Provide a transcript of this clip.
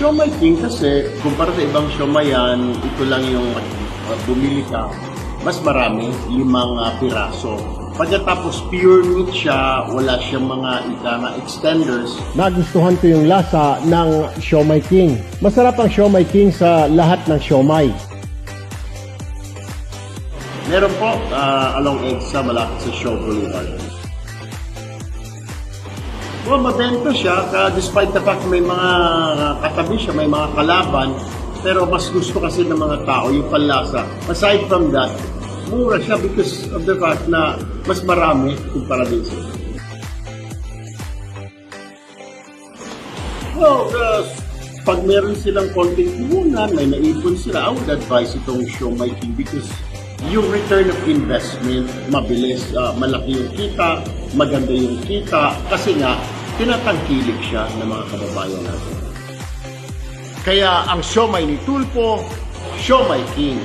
Siomai King kasi, kumpara sa ibang siomayan, ito lang yung bumili ka. Mas marami, 5 piraso. Pagkatapos pure meat siya, wala siyang mga extenders. Nagustuhan ko yung lasa ng Siomai King. Masarap ang Siomai King sa lahat ng siomai. Meron po along EDSA, malapit sa Shaw Boulevard. Well, mabento siya, despite the fact may mga katabi siya, may mga kalaban, pero mas gusto kasi ng mga tao yung panlasa. Aside from that, mura siya because of the fact na mas marami kumpara din siya. Well, pag meron silang konting puhunan, may naipon sila, I would advise itong Siomai King because yung return of investment, mabilis, malaki yung kita, maganda yung kita, kasi nga, tinatangkilik siya ng mga kababayan natin. Kaya ang siomai ni Tulfo, Siomai King.